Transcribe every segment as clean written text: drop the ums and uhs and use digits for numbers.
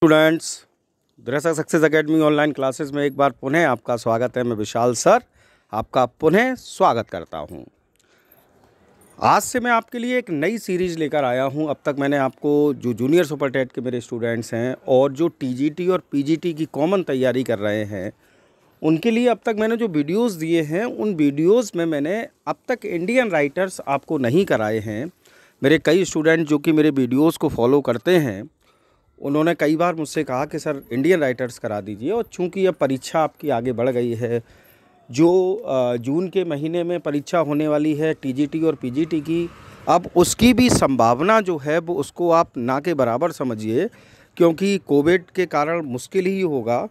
Students, दरअसल success academy online classes में एक बार पुनः आपका स्वागत है। मैं विशाल सर आपका पुनः स्वागत करता हूं। आज से मैं आपके लिए एक नई सीरीज़ लेकर आया हूं। अब तक मैंने आपको जो जूनियर सुपर टेट के मेरे स्टूडेंट्स हैं और जो टीजीटी और पीजीटी की कॉमन तैयारी कर रहे हैं उनके लिए अब तक मैंने जो वीडियोस दिए हैं उन वीडियोस में मैंने अब तक इंडियन राइटर्स आपको नहीं कराए हैं। मेरे कई स्टूडेंट जो कि मेरे वीडियोस को फॉलो करते हैं उन्होंने कई बार मुझसे कहा कि सर इंडियन राइटर्स करा दीजिए। और चूंकि अब परीक्षा आपकी आगे बढ़ गई है, जो जून के महीने में परीक्षा होने वाली है टीजीटी और पीजीटी की, अब उसकी भी संभावना जो है वो उसको आप ना के बराबर समझिए, क्योंकि कोविड के कारण मुश्किल ही होगा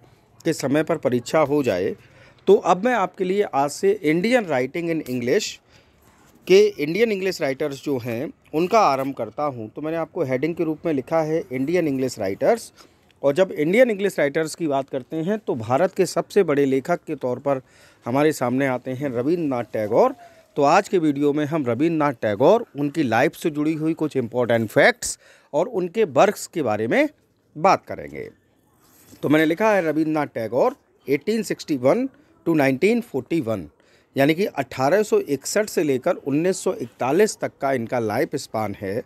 कि समय पर परीक्षा हो जाए। तो अब मैं आपके लिए आज से इंडियन राइटिंग इन इंग्लिश के इंडियन इंग्लिश राइटर्स जो हैं उनका आरंभ करता हूं। तो मैंने आपको हेडिंग के रूप में लिखा है इंडियन इंग्लिश राइटर्स। और जब इंडियन इंग्लिश राइटर्स की बात करते हैं तो भारत के सबसे बड़े लेखक के तौर पर हमारे सामने आते हैं रविंद्रनाथ टैगोर। तो आज के वीडियो में हम रविंद्रनाथ टैगोर, उनकी लाइफ से जुड़ी हुई कुछ इंपॉर्टेंट फैक्ट्स और उनके वर्क्स के बारे में बात करेंगे। तो मैंने लिखा है रविंद्रनाथ टैगोर 1861 टू 1941, यानी कि 1861 से लेकर 1941 तक का इनका लाइफ स्पान है,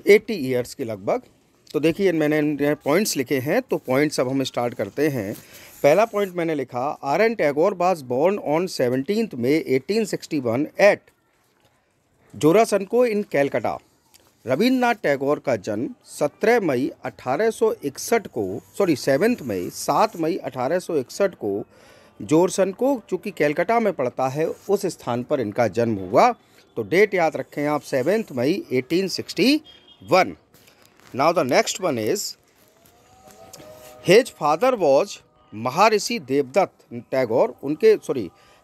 80 ईयर्स के लगभग। तो देखिए मैंने पॉइंट्स लिखे हैं, तो पॉइंट्स अब हम स्टार्ट करते हैं। पहला पॉइंट मैंने लिखा, R N Tagore was born on 17 May 1861 at Jorasanko in Calcutta. Rabindranath Tagore का जन्म 17 मई 1861 को 7 मई 1861 को जोरसनको, चूँकि कैलकाटा में पड़ता है, उस स्थान पर इनका जन्म हुआ। तो डेट याद रखें आप, 7 मई 1861। Now the next one is his father was Maharshi Devdutt Tagore.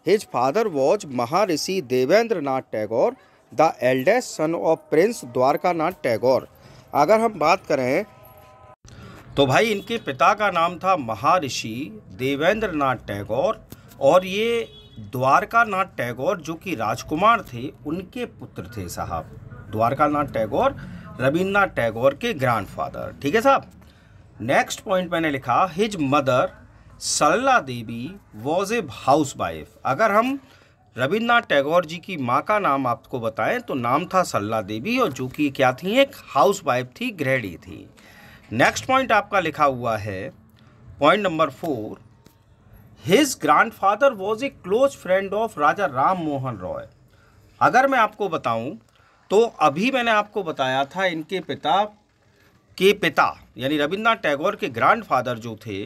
His father was Maharshi Debendranath Tagore, the eldest son of prince Dwarkanath Tagore. अगर हम बात करें तो भाई इनके पिता का नाम था महर्षि देवेंद्रनाथ टैगोर और ये द्वारकानाथ टैगोर जो कि राजकुमार थे उनके पुत्र थे साहब। द्वारकानाथ टैगोर रविंद्रनाथ टैगोर के ग्रैंडफादर, ठीक है साहब। नेक्स्ट पॉइंट मैंने लिखा, his mother Sarla Devi was a housewife. अगर हम रविंद्रनाथ टैगोर जी की माँ का नाम आपको बताएं तो नाम था सरला देवी, और जो कि क्या थी, एक हाउस वाइफ थी, गृहिणी थी। नेक्स्ट पॉइंट आपका लिखा हुआ है point number 4, his grandfather was a close friend of Raja Ram Mohan Roy. अगर मैं आपको बताऊं तो अभी मैंने आपको बताया था इनके पिता यानी रविंद्रनाथ टैगोर के ग्रैंडफादर जो थे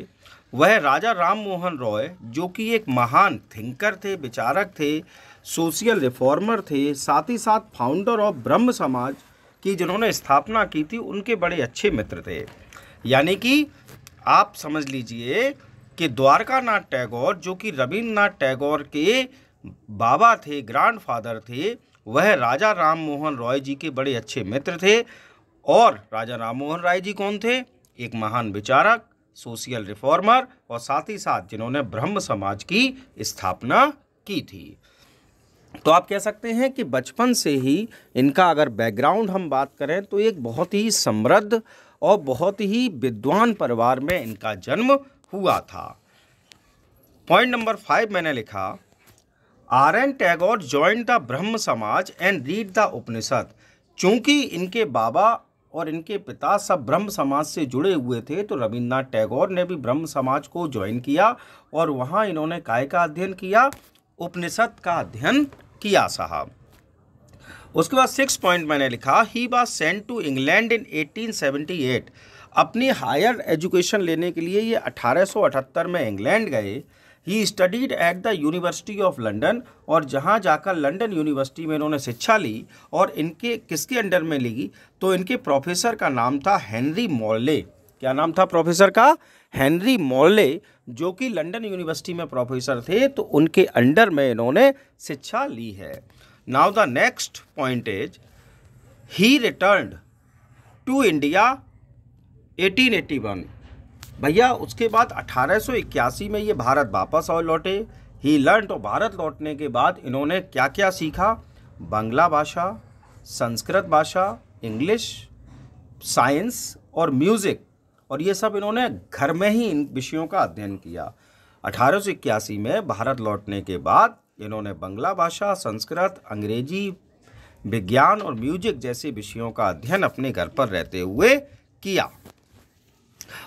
वह राजा राम मोहन रॉय, जो कि एक महान थिंकर थे, विचारक थे, सोशल रिफॉर्मर थे, साथ ही साथ फाउंडर ऑफ ब्रह्म समाज की जिन्होंने स्थापना की थी, उनके बड़े अच्छे मित्र थे। यानी कि आप समझ लीजिए कि द्वारकानाथ टैगोर जो कि रविंद्रनाथ टैगोर के बाबा थे, ग्रैंडफादर थे, वह राजा राम मोहन रॉय जी के बड़े अच्छे मित्र थे। और राजा राम मोहन राय जी कौन थे? एक महान विचारक, सोशल रिफॉर्मर और साथ ही साथ जिन्होंने ब्रह्म समाज की स्थापना की थी। तो आप कह सकते हैं कि बचपन से ही इनका अगर बैकग्राउंड हम बात करें तो एक बहुत ही समृद्ध और बहुत ही विद्वान परिवार में इनका जन्म हुआ था। पॉइंट नंबर 5 मैंने लिखा, R N Tagore joined the Brahmo Samaj and read the उपनिषद। चूंकि इनके बाबा और इनके पिता सब ब्रह्म समाज से जुड़े हुए थे तो रविंद्रनाथ टैगोर ने भी ब्रह्म समाज को ज्वाइन किया और वहाँ इन्होंने काय का अध्ययन किया? उपनिषद का अध्ययन किया साहब। उसके बाद 6 पॉइंट मैंने लिखा, he was sent to England in 1878। अपनी हायर एजुकेशन लेने के लिए ये 1878 में इंग्लैंड गए। He studied at the university of London, और जहाँ जाकर लंदन यूनिवर्सिटी में इन्होंने शिक्षा ली। और इनके किसके अंडर में ली? तो इनके प्रोफेसर का नाम था हेनरी मॉर्ले। क्या नाम था प्रोफेसर का? हेनरी मॉर्ले, जो कि लंदन यूनिवर्सिटी में प्रोफेसर थे, तो उनके अंडर में इन्होंने शिक्षा ली है। Now the next point is, he returned to India 1881। भैया उसके बाद 1881 में ये भारत वापस और लौटे। ही लर्न, तो भारत लौटने के बाद इन्होंने क्या क्या सीखा? बांग्ला भाषा, संस्कृत भाषा, इंग्लिश, साइंस और म्यूज़िक और ये सब इन्होंने घर में ही इन विषयों का अध्ययन किया। 1881 में भारत लौटने के बाद इन्होंने बंगला भाषा, संस्कृत, अंग्रेजी, विज्ञान और म्यूजिक जैसे विषयों का अध्ययन अपने घर पर रहते हुए किया।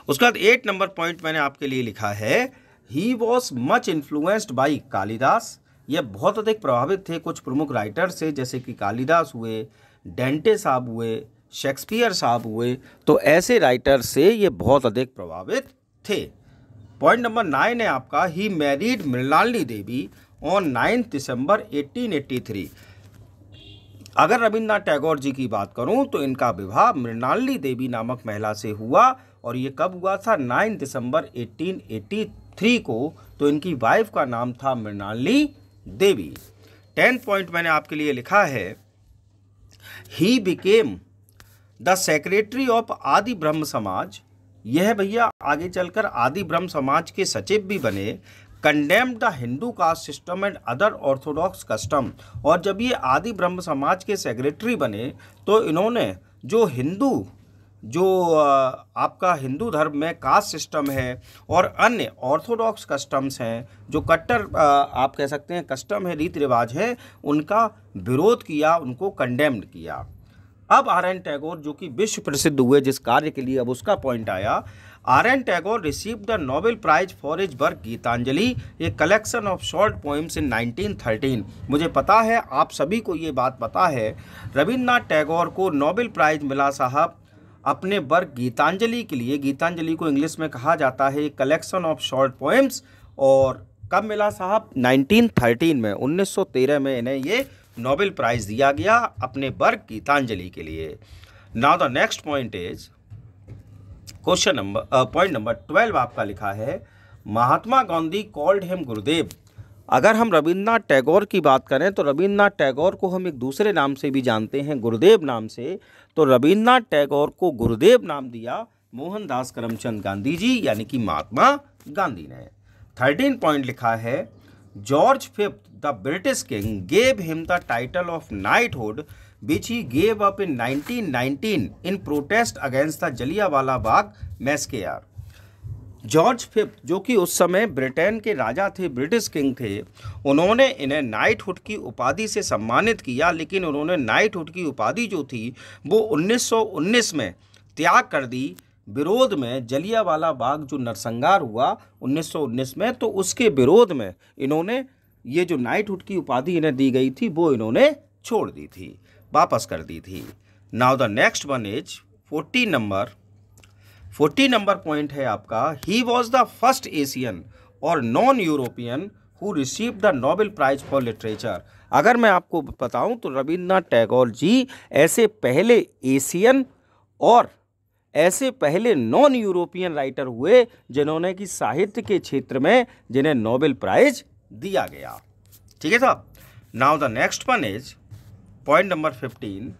उसके बाद 8 नंबर पॉइंट मैंने आपके लिए लिखा है, he was much influenced by Kalidas. ये बहुत अधिक प्रभावित थे कुछ प्रमुख राइटर से, जैसे कि कालिदास हुए, डेंटे साहब हुए, शेक्सपियर साहब हुए। तो ऐसे राइटर से ये बहुत अधिक प्रभावित थे। पॉइंट नंबर 9 है आपका, he married Mrinalini Devi on 9 दिसंबर 1883। अगर रविन्द्रनाथ टैगोर जी की बात करूं तो इनका विवाह मृणालिनी देवी नामक महिला से हुआ, और ये कब हुआ था? 9 दिसंबर 1883 को। तो इनकी वाइफ का नाम था मृणालिनी देवी। 10th पॉइंट मैंने आपके लिए लिखा है, he became the secretary of आदि ब्रह्म समाज। यह भैया आगे चलकर आदि ब्रह्म समाज के सचिव भी बने। Condemned the Hindu caste system and other Orthodox custom. और जब ये आदि ब्रह्म समाज के सेक्रेटरी बने तो इन्होंने जो आपका हिंदू धर्म में कास्ट सिस्टम है और अन्य ऑर्थोडॉक्स कस्टम्स हैं, जो कट्टर आप कह सकते हैं कस्टम है, रीति रिवाज है, उनका विरोध किया, उनको कंडेम्ड किया। अब आर.एन. टैगोर जो कि विश्व प्रसिद्ध हुए जिस कार्य के लिए, अब उसका पॉइंट आया। R N. Tagore received the Nobel prize for his work Gitanjali, a collection of short poems in 1913। मुझे पता है, आप सभी को ये बात पता है, रविन्द्रनाथ टैगोर को नोबेल प्राइज मिला साहब अपने वर्क गीतांजलि के लिए। गीतांजलि को इंग्लिश में कहा जाता है कलेक्शन ऑफ शॉर्ट पोएम्स। और कब मिला साहब? 1913 में, 1913 में इन्हें ये नोबेल प्राइज दिया गया अपने वर्क गीतांजलि के लिए। Now the next point is point number 12 आपका लिखा है, महात्मा गांधी कॉल्ड हिम गुरुदेव। अगर हम रविन्द्रनाथ टैगोर की बात करें तो रविन्द्रनाथ टैगोर को हम एक दूसरे नाम से भी जानते हैं, गुरुदेव नाम से। तो रविन्द्रनाथ टैगोर को गुरुदेव नाम दिया मोहनदास करमचंद गांधी जी, यानी कि महात्मा गांधी ने। 13 पॉइंट लिखा है, George fifth the British king gave him the title of knighthood which he gave up in 1919 in protest against the Jallianwala Bagh massacre. George fifth जो कि उस समय ब्रिटेन के राजा थे, ब्रिटिश किंग थे, उन्होंने इन्हें नाइटहुड की उपाधि से सम्मानित किया, लेकिन उन्होंने नाइटहुड की उपाधि जो थी वो 1919 में त्याग कर दी, विरोध में जलियांवाला बाग जो नरसंहार हुआ 1919 में, तो उसके विरोध में इन्होंने ये जो नाइटहुड की उपाधि इन्हें दी गई थी वो इन्होंने छोड़ दी थी, वापस कर दी थी। Now the next one is 14 number point है आपका, he was the first Asian और non European who received the Nobel prize for literature. अगर मैं आपको बताऊं तो रविन्द्रनाथ टैगोर जी ऐसे पहले एशियन और ऐसे पहले नॉन यूरोपियन राइटर हुए जिन्होंने कि साहित्य के क्षेत्र में जिन्हें नोबेल प्राइज दिया गया। ठीक है साहब। Now the next one is point number 15,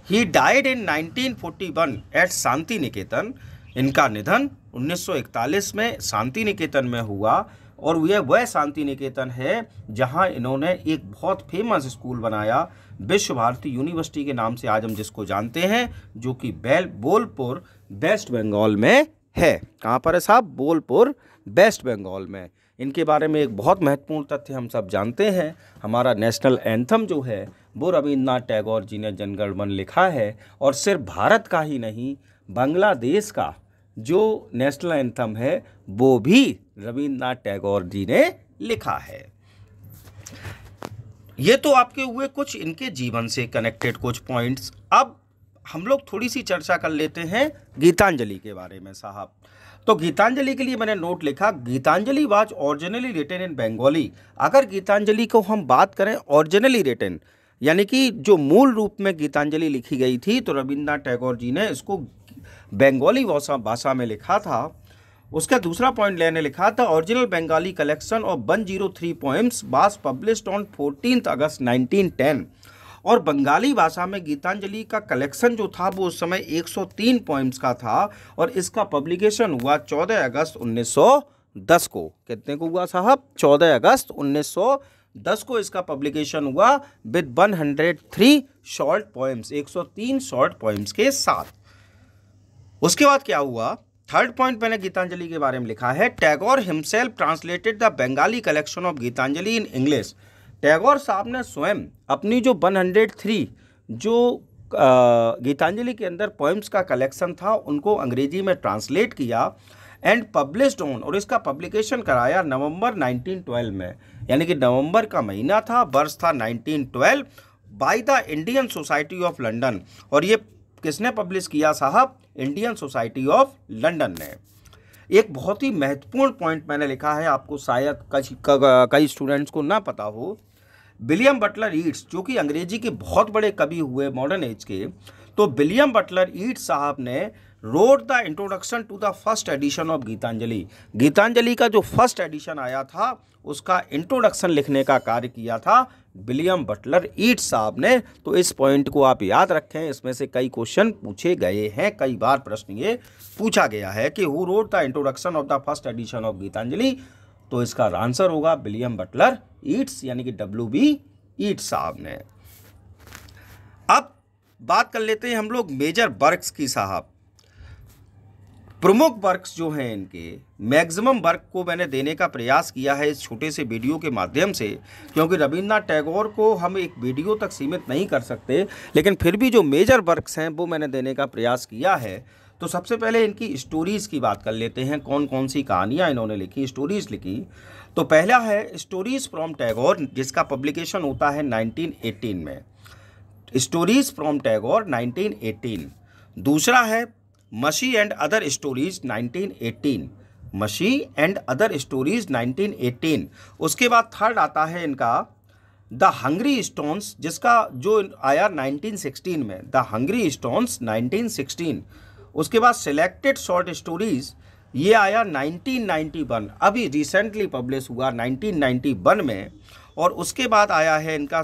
he died in 1941 at Shantiniketan. इनका निधन 1941 में शांति निकेतन में हुआ, और वह शांति निकेतन है जहां इन्होंने एक बहुत फेमस स्कूल बनाया, विश्व भारती यूनिवर्सिटी के नाम से आज हम जिसको जानते हैं, जो कि बोलपुर वेस्ट बंगाल में है। कहाँ पर है साहब? बोलपुर वेस्ट बंगाल में। इनके बारे में एक बहुत महत्वपूर्ण तथ्य हम सब जानते हैं, हमारा नेशनल एंथम जो है वो रविन्द्रनाथ टैगोर जी ने जनगण मन लिखा है, और सिर्फ भारत का ही नहीं, बांग्लादेश का जो नेशनल एंथम है वो भी रविन्द्रनाथ टैगोर जी ने लिखा है। ये तो आपके हुए कुछ इनके जीवन से कनेक्टेड कुछ पॉइंट्स। अब हम लोग थोड़ी सी चर्चा कर लेते हैं गीतांजलि के बारे में साहब। तो गीतांजलि के लिए मैंने नोट लिखा, Gitanjali was originally written in Bengali. अगर गीतांजलि को हम बात करें ओरिजिनली रिटन, यानी कि जो मूल रूप में गीतांजलि लिखी गई थी, तो रविन्द्रनाथ टैगोर जी ने इसको बंगाली भाषा में लिखा था। उसका दूसरा पॉइंट लेने लिखा था, original Bengali collection of 103 poems was published on 14 अगस्त 1910। और बंगाली भाषा में गीतांजलि का कलेक्शन जो था वो उस समय 103 पोएम्स का था, और इसका पब्लिकेशन हुआ 14 अगस्त 1910 को। कितने को हुआ साहब? 14 अगस्त 1910 को इसका पब्लिकेशन हुआ with 103 short poems, 103 short poems के साथ। उसके बाद क्या हुआ, थर्ड पॉइंट मैंने गीतांजलि के बारे में लिखा है, Tagore himself translated the Bengali collection of Gitanjali in English. टैगोर साहब ने स्वयं अपनी जो 103 जो गीतांजलि के अंदर पोएम्स का कलेक्शन था उनको अंग्रेजी में ट्रांसलेट किया एंड पब्लिश्ड ऑन, और इसका पब्लिकेशन कराया नवंबर 1912 में, यानी कि नवंबर का महीना था, वर्ष था 1912, by the Indian society of London. और ये किसने पब्लिश किया साहब? इंडियन सोसाइटी ऑफ लंदन ने। एक बहुत ही महत्वपूर्ण पॉइंट मैंने लिखा है, आपको शायद कई स्टूडेंट्स को ना पता हो। विलियम बटलर ईट्स, जो कि अंग्रेजी के बहुत बड़े कवि हुए मॉडर्न एज के, तो विलियम बटलर ईट्स साहब ने wrote the introduction to the first edition of Gitanjali. Gitanjali का जो फर्स्ट एडिशन आया था उसका इंट्रोडक्शन लिखने का कार्य किया था विलियम बटलर ईट्स साहब ने। तो इस पॉइंट को आप याद रखें, इसमें से कई क्वेश्चन पूछे गए हैं, कई बार प्रश्न ये पूछा गया है कि who wrote the introduction of the first edition of Gitanjali. तो इसका आंसर होगा विलियम बटलर ईट्स, यानी कि WB ईट्स साहब ने। अब बात कर लेते हैं हम लोग मेजर वर्क्स की साहब। प्रमुख वर्क्स जो हैं इनके, मैक्सिमम वर्क को मैंने देने का प्रयास किया है इस छोटे से वीडियो के माध्यम से, क्योंकि रविन्द्रनाथ टैगोर को हम एक वीडियो तक सीमित नहीं कर सकते, लेकिन फिर भी जो मेजर वर्क्स हैं वो मैंने देने का प्रयास किया है। तो सबसे पहले इनकी स्टोरीज़ की बात कर लेते हैं, कौन कौन सी कहानियाँ इन्होंने लिखी, स्टोरीज़ लिखी। तो पहला है स्टोरीज़ फ्रॉम टैगोर, जिसका पब्लिकेशन होता है 1918 में, स्टोरीज़ फ्रॉम टैगोर 1918। दूसरा है मशी एंड अदर स्टोरीज 1918, मशी एंड अदर स्टोरीज 1918। उसके बाद थर्ड आता है इनका द हंग्री स्टोन्स, जिसका जो आया 1916 में, द हंग्री स्टोन्स 1916। उसके बाद सिलेक्टेड शॉर्ट स्टोरीज, ये आया 1991, अभी रिसेंटली पब्लिश हुआ 1991 में। और उसके बाद आया है इनका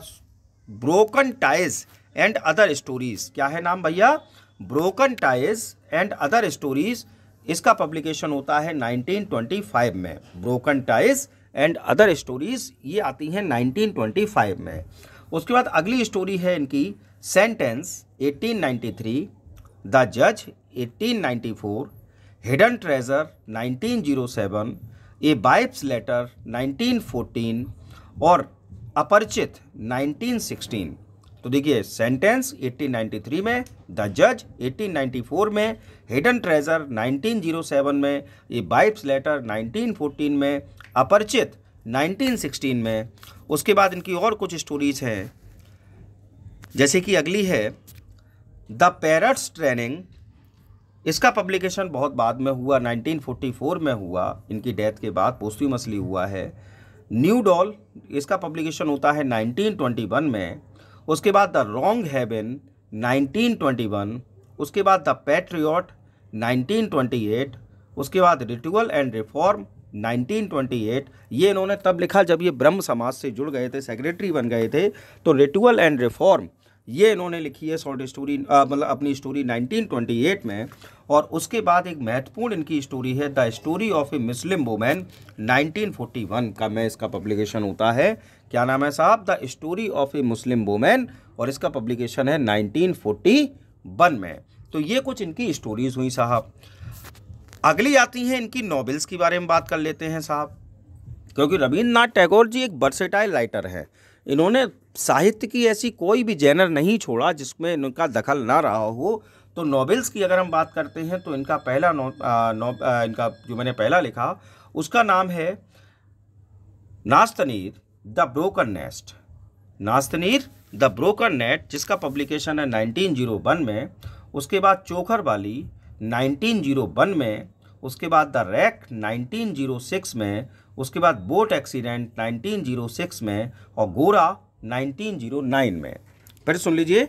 broken ties and other stories. क्या है नाम भैया? Broken ties and other stories. इसका पब्लिकेशन होता है 1925 में। Broken ties and other stories ये आती हैं 1925 में। उसके बाद अगली स्टोरी है इनकी सेंटेंस 1893, द जज 1894, हिडन ट्रेजर 1907, ए वाइफ्स लेटर 1914 और अपरिचित 1916। तो देखिए, सेंटेंस 1893 में, द जज 1894 में, हिडन ट्रेजर 1907 में, ए वाइफ्स लेटर 1914 में, अपरिचित 1916 में। उसके बाद इनकी और कुछ स्टोरीज हैं, जैसे कि अगली है द पैरट्स ट्रेनिंग। इसका पब्लिकेशन बहुत बाद में हुआ, 1944 में हुआ, इनकी डेथ के बाद पोस्ट्यूमसली हुआ है। न्यू डॉल, इसका पब्लिकेशन होता है 1921 में। उसके बाद द रॉन्ग हेवन 1921, उसके बाद द पैट्रियट 1928, उसके बाद रिचुअल एंड रिफॉर्म 1928। ये इन्होंने तब लिखा जब ये ब्रह्म समाज से जुड़ गए थे, सेक्रेटरी बन गए थे। तो रिचुअल एंड रिफॉर्म ये इन्होंने लिखी है शॉर्ट स्टोरी, मतलब अपनी स्टोरी 1928 में। और उसके बाद एक महत्वपूर्ण इनकी स्टोरी है the story of A Muslim women 1941 का में इसका पब्लिकेशन होता है। क्या नाम है साहब? The story of A Muslim women, और इसका पब्लिकेशन है 1941 में। तो ये कुछ इनकी स्टोरीज हुई साहब। अगली आती हैं इनकी नॉवेल्स के बारे में बात कर लेते हैं साहब, क्योंकि रविन्द्रनाथ टैगोर जी एक वर्सेटाइल राइटर हैं। इन्होंने साहित्य की ऐसी कोई भी जेनर नहीं छोड़ा जिसमें इनका दखल ना रहा हो। तो नॉवेल्स की अगर हम बात करते हैं तो इनका पहला इनका जो मैंने पहला लिखा उसका नाम है Nastanirh the broken nest. Nastanirh the broken net, जिसका पब्लिकेशन है 1901 में। उसके बाद चोखर वाली 1901 में। उसके बाद द रैक 1906 में। उसके बाद बोट एक्सीडेंट 1906 में और गोरा 1909 में। फिर सुन लीजिए,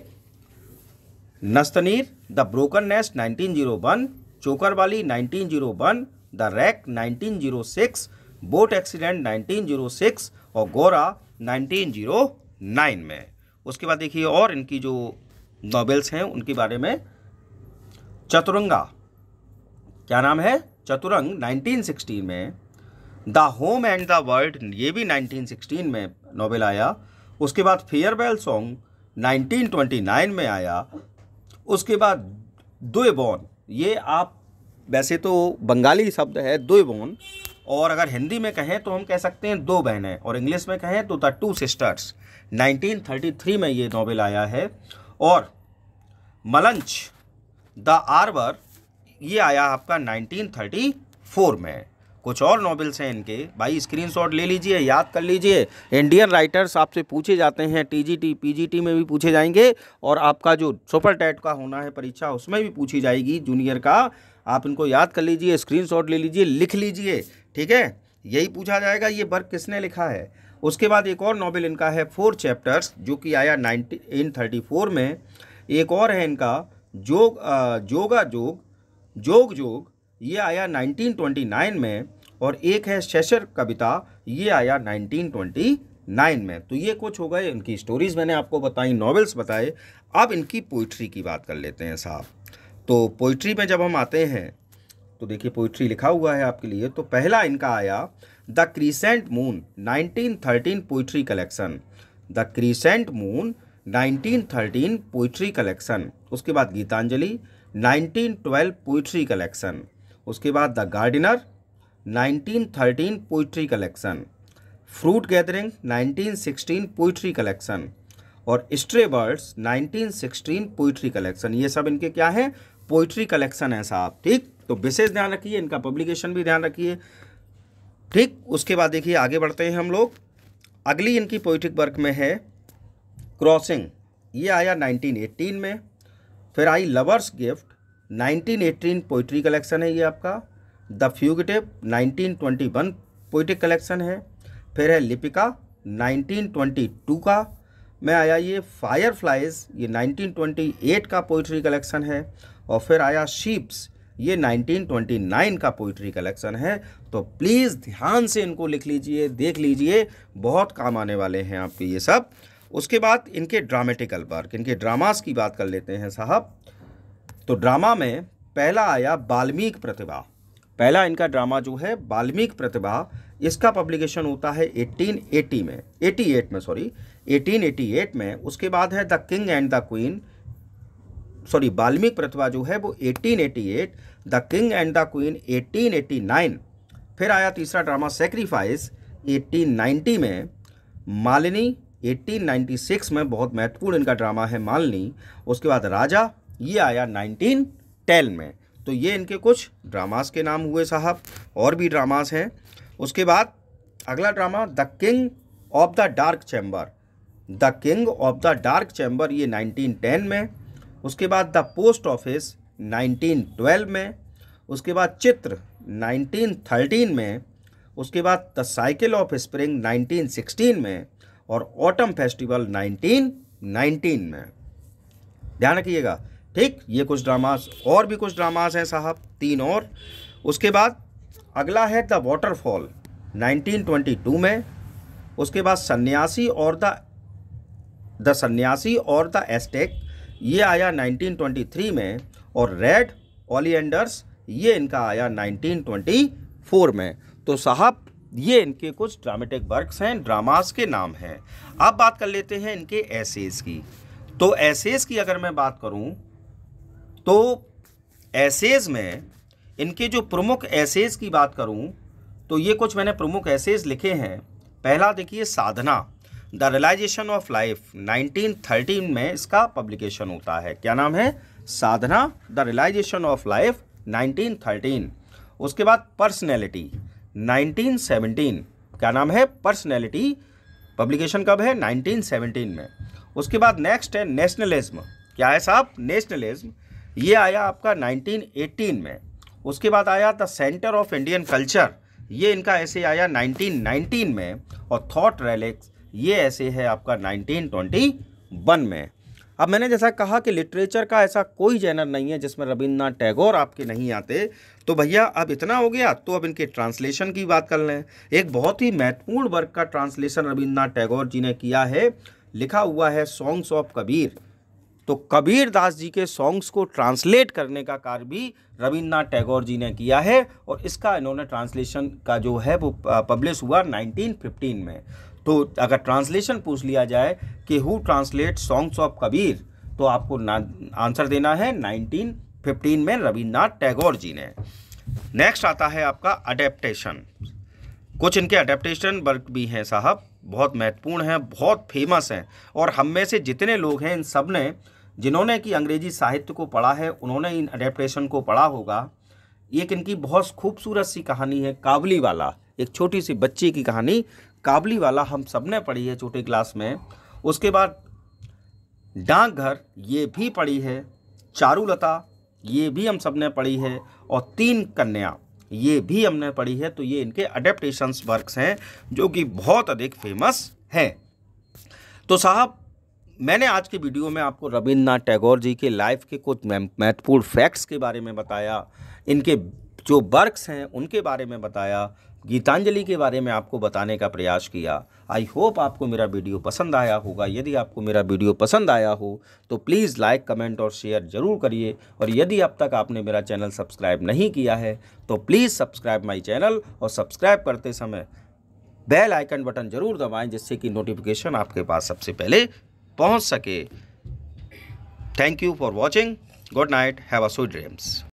नस्तनीर द ब्रोकन नेस्ट 1901, चोकर वाली 1901, द रैक 1906, बोट एक्सीडेंट 1906 और गोरा 1909 में। उसके बाद देखिए और इनकी जो नॉवेल्स हैं उनके बारे में। चतुरंगा, क्या नाम है? चतुरंग 1916 में। The home and the world, ये भी 1916 में नॉवेल आया। उसके बाद फेयरवेल सॉन्ग 1929 में आया। उसके बाद दुएबॉन, ये आप वैसे तो बंगाली शब्द है द्विबोन, और अगर हिंदी में कहें तो हम कह सकते हैं दो बहनें, और इंग्लिश में कहें तो द टू सिस्टर्स। 1933 में ये नॉवेल आया है। और मलंच द आर्बर ये आया आपका 1934 में। कुछ और नॉवेल्स हैं इनके, भाई स्क्रीनशॉट ले लीजिए, याद कर लीजिए। इंडियन राइटर्स आपसे पूछे जाते हैं, टीजीटी पीजीटी में भी पूछे जाएंगे, और आपका जो सुपर टेट का होना है परीक्षा उसमें भी पूछी जाएगी जूनियर का। आप इनको याद कर लीजिए, स्क्रीनशॉट ले लीजिए, लिख लीजिए, ठीक है। यही पूछा जाएगा ये वर्क किसने लिखा है। उसके बाद एक और नॉवेल इनका है 4 चैप्टर्स, जो कि आया 1934 में। एक और है इनका जोग जोग, ये आया 1929 में। और एक है शेषर कविता, ये आया 1929 में। तो ये कुछ हो गए इनकी स्टोरीज, मैंने आपको बताई, नॉवेल्स बताए। अब इनकी पोइट्री की बात कर लेते हैं साहब। तो पोइट्री में जब हम आते हैं तो देखिए पोइट्री लिखा हुआ है आपके लिए। तो पहला इनका आया the crescent moon 1913 poetry collection, the crescent moon 1913 poetry collection. उसके बाद गीतांजलि 1912 पोइट्री कलेक्शन। उसके बाद the gardener 1913 poetry collection, fruit gathering 1916 poetry collection, और स्ट्रे बर्ड्स 1916 पोइट्री कलेक्शन। ये सब इनके क्या हैं, पोइट्री कलेक्शन है साहब, ठीक। तो विशेष ध्यान रखिए, इनका पब्लिकेशन भी ध्यान रखिए, ठीक। उसके बाद देखिए आगे बढ़ते हैं हम लोग। अगली इनकी पोइट्रिक वर्क में है क्रॉसिंग, ये आया 1918 में। फिर आई लवर्स गिफ्ट 1918 पोइट्री कलेक्शन है ये आपका। द फ्यूगिटिव 1921 पोइट्रिक कलेक्शन है। फिर है लिपिका 1922 का में आया ये। फायरफ्लाइज ये 1928 का पोइट्री कलेक्शन है। और फिर आया शीप्स, ये 1929 का पोइट्री कलेक्शन है। तो प्लीज़ ध्यान से इनको लिख लीजिए, देख लीजिए, बहुत काम आने वाले हैं आपके ये सब। उसके बाद इनके ड्रामेटिकल वर्क, इनके ड्रामास की बात कर लेते हैं साहब। तो ड्रामा में पहला आया वाल्मीकि प्रतिभा। पहला इनका ड्रामा जो है वाल्मीकि प्रतिभा, इसका पब्लिकेशन होता है 1888 में। उसके बाद है the king and the queen, sorry Valmiki Pratibha जो है वो 1888, the king and the queen 1889। फिर आया तीसरा ड्रामा सेक्रीफाइस 1890 में। मालिनी 1896 में, बहुत महत्वपूर्ण इनका ड्रामा है मालिनी। उसके बाद राजा, ये आया 1910 में। तो ये इनके कुछ ड्रामास के नाम हुए साहब, और भी ड्रामास हैं। उसके बाद अगला drama the king of the dark chamber, the king of the dark chamber, ये 1910 में। उसके बाद द पोस्ट ऑफिस 1912 में। उसके बाद चित्र 1913 में। उसके बाद द साइकिल ऑफ स्प्रिंग 1916 में। और ऑटम फेस्टिवल 1919 में। ध्यान रखिएगा, ठीक। ये कुछ ड्रामास, और भी कुछ ड्रामास हैं साहब, 3 और। उसके बाद अगला है द वाटरफॉल 1922 में। उसके बाद सन्यासी और द एस्टेक, ये आया 1923 में। और रेड ओलियंडर्स, ये इनका आया 1924 में। तो साहब ये इनके कुछ ड्रामेटिक वर्क्स हैं, ड्रामास के नाम हैं। अब बात कर लेते हैं इनके एसेज की। तो एसेज की अगर मैं बात करूं तो एसेज में इनके जो प्रमुख एसेज की बात करूं तो ये कुछ मैंने प्रमुख एसेज लिखे हैं। पहला देखिए साधना, द रियलाइजेशन ऑफ लाइफ 1913 में इसका पब्लिकेशन होता है। क्या नाम है, साधना द रियलाइजेशन ऑफ लाइफ 1913। उसके बाद पर्सनैलिटी 1917, क्या नाम है, पर्सनैलिटी, पब्लिकेशन कब है, 1917 में। उसके बाद नेक्स्ट है नेशनलिज्म, क्या है साहब, नेशनलिज्म, ये आया आपका 1918 में। उसके बाद आया the centre of Indian culture, ये इनका ऐसे आया 1919 में। और थॉट रेलिक्स, ये ऐसे है आपका 1921 में। अब मैंने जैसा कहा कि लिटरेचर का ऐसा कोई जैनर नहीं है जिसमें रविन्द्रनाथ टैगोर आपके नहीं आते। तो भैया अब इतना हो गया, तो अब इनके ट्रांसलेशन की बात कर लें। एक बहुत ही महत्वपूर्ण वर्क का ट्रांसलेशन रविन्द्रनाथ टैगोर जी ने किया है, लिखा हुआ है सॉन्ग्स ऑफ कबीर। तो कबीर दास जी के सॉन्ग्स को ट्रांसलेट करने का कार्य भी रविन्द्रनाथ टैगोर जी ने किया है। और इसका इन्होंने ट्रांसलेशन का जो है वो पब्लिश हुआ 1915 में। तो अगर ट्रांसलेशन पूछ लिया जाए कि who translate songs of Kabir, तो आपको आंसर देना है 1915 1915 में रविन्द्रनाथ टैगोर जी ने। नेक्स्ट आता है आपका अडेप्टेशन। कुछ इनके अडेप्टेशन वर्क भी हैं साहब, बहुत महत्वपूर्ण हैं, बहुत फेमस हैं, और हम में से जितने लोग हैं इन सब ने, जिन्होंने कि अंग्रेजी साहित्य को पढ़ा है, उन्होंने इन अडेप्टेशन को पढ़ा होगा। एक इनकी बहुत खूबसूरत सी कहानी है काबुलीवाला, एक छोटी सी बच्ची की कहानी काबुलीवाला, हम सब ने पढ़ी है छोटे क्लास में। उसके बाद डाकघर, ये भी पढ़ी है। चारुलता, ये भी हम सब ने पढ़ी है। और तीन कन्या, ये भी हमने पढ़ी है। तो ये इनके अडेप्टेशंस वर्क्स हैं जो कि बहुत अधिक फेमस हैं। तो साहब, मैंने आज की वीडियो में आपको रविन्द्रनाथ टैगोर जी के लाइफ के कुछ महत्वपूर्ण फैक्ट्स के बारे में बताया, इनके जो वर्क्स हैं उनके बारे में बताया, गीतांजलि के बारे में आपको बताने का प्रयास किया। आई होप आपको मेरा वीडियो पसंद आया होगा। यदि आपको मेरा वीडियो पसंद आया हो तो प्लीज़ लाइक, कमेंट और शेयर ज़रूर करिए। और यदि अब तक आपने मेरा चैनल सब्सक्राइब नहीं किया है तो प्लीज़ सब्सक्राइब माई चैनल, और सब्सक्राइब करते समय बेल आइकन बटन ज़रूर दबाएं, जिससे कि नोटिफिकेशन आपके पास सबसे पहले पहुंच सके। Thank you for watching. Good night, have a sweet dreams.